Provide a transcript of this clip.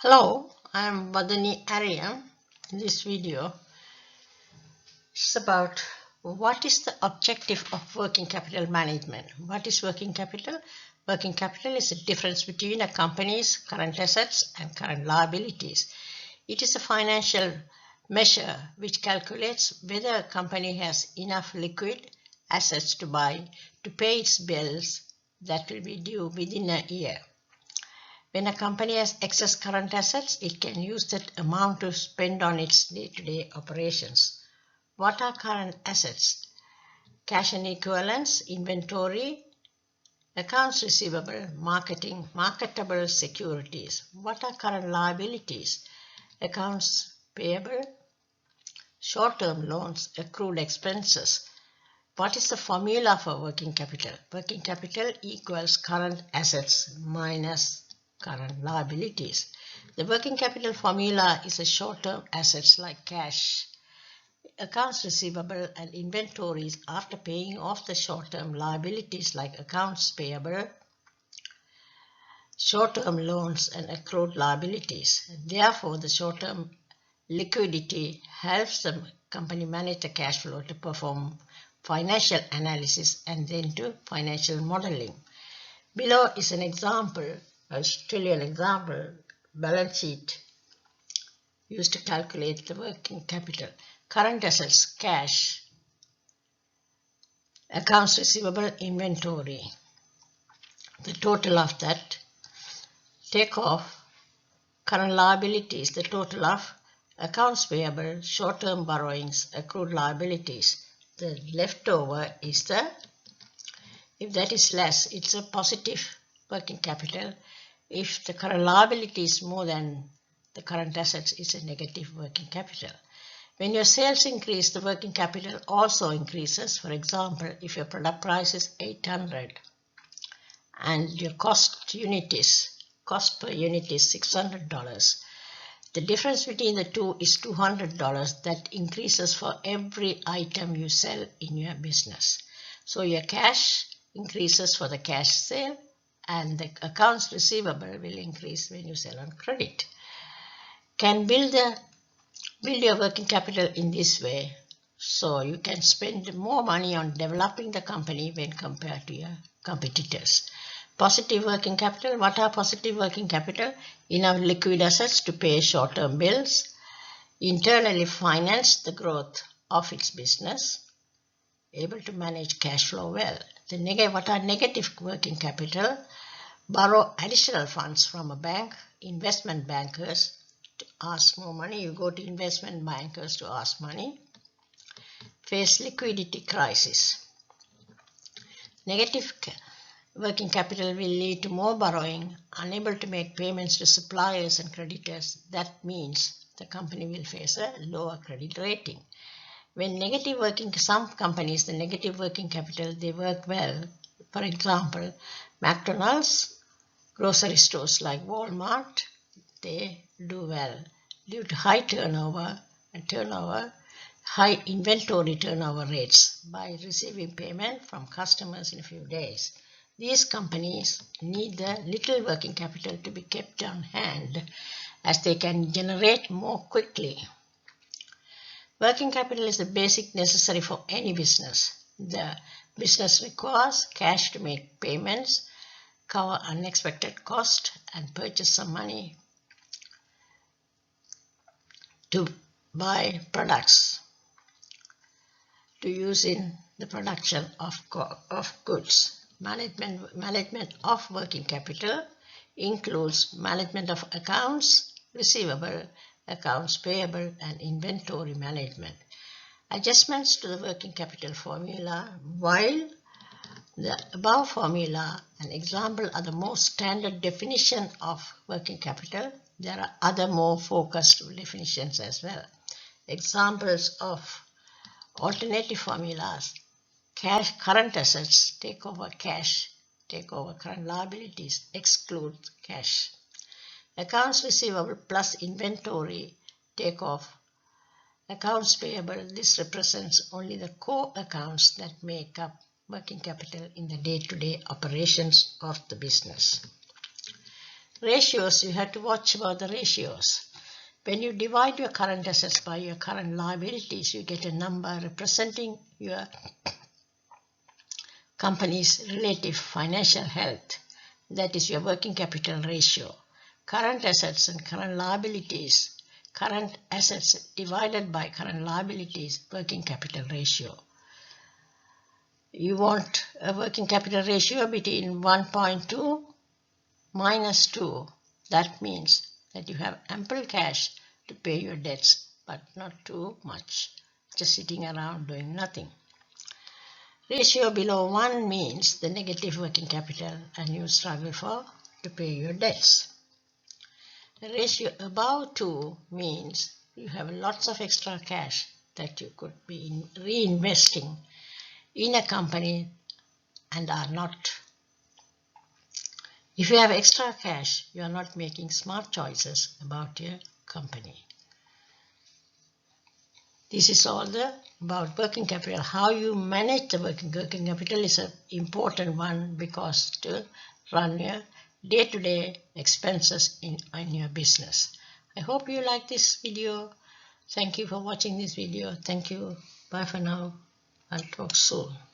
Hello, I'm Vadani Arya. In this video, it's about what is the objective of working capital management. What is working capital? Working capital is the difference between a company's current assets and current liabilities. It is a financial measure which calculates whether a company has enough liquid assets to pay its bills that will be due within a year. When a company has excess current assets, it can use that amount to spend on its day-to-day operations. What are current assets? Cash and equivalents, inventory, accounts receivable, marketable securities. What are current liabilities? Accounts payable, short-term loans, accrued expenses. What is the formula for working capital? Working capital equals current assets minus current liabilities. The working capital formula is a short-term assets like cash, accounts receivable and inventories after paying off the short-term liabilities like accounts payable, short-term loans and accrued liabilities. Therefore, the short-term liquidity helps the company manage the cash flow to perform financial analysis and then to financial modeling. Below is an example. I'll tell you an example. Balance sheet used to calculate the working capital. Current assets, cash, accounts receivable, inventory. The total of that. Take off current liabilities, the total of accounts payable, short-term borrowings, accrued liabilities. The leftover is if that is less, it's a positive working capital. If the current liability is more than the current assets, it's a negative working capital. When your sales increase, the working capital also increases. For example, if your product price is 800 and your cost per unit is $600, the difference between the two is $200 that increases for every item you sell in your business. So your cash increases for the cash sale, and the accounts receivable will increase when you sell on credit. Can build your working capital in this way, so you can spend more money on developing the company when compared to your competitors. Positive working capital. What are positive working capital? Enough liquid assets to pay short-term bills, internally finance the growth of its business, able to manage cash flow well. What are negative working capital? Borrow additional funds from a bank, investment bankers to ask more money. You go to investment bankers to ask money. Face liquidity crisis. Negative working capital will lead to more borrowing, unable to make payments to suppliers and creditors. That means the company will face a lower credit rating. When some companies, the negative working capital, they work well. For example, McDonald's, grocery stores like Walmart, they do well due to high high inventory turnover rates by receiving payment from customers in a few days. These companies need the little working capital to be kept on hand as they can generate more quickly. Working capital is the basic necessary for any business. The business requires cash to make payments, cover unexpected costs, and purchase some money to buy products to use in the production of goods. Management of working capital includes management of accounts receivable, accounts payable, and inventory management. Adjustments to the working capital formula. While the above formula and example are the most standard definition of working capital, there are other more focused definitions as well. Examples of alternative formulas. Cash, current assets, take over cash, take over current liabilities, exclude cash. Accounts receivable plus inventory, take off accounts payable. This represents only the core accounts that make up working capital in the day-to-day operations of the business. Ratios, you have to watch about the ratios. When you divide your current assets by your current liabilities, you get a number representing your company's relative financial health. That is your working capital ratio. Current assets and current liabilities. Current assets divided by current liabilities, working capital ratio. You want a working capital ratio between 1.2 minus 2. That means that you have ample cash to pay your debts, but not too much, just sitting around doing nothing. Ratio below 1 means the negative working capital and you struggle to pay your debts. The ratio above 2 means you have lots of extra cash that you could be reinvesting in a company and are not. If you have extra cash, you are not making smart choices about your company. This is all about working capital. How you manage the working capital is an important one because to run your day-to-day expenses in your business. I hope you like this video. Thank you for watching this video. Thank you. Bye for now. I'll talk soon.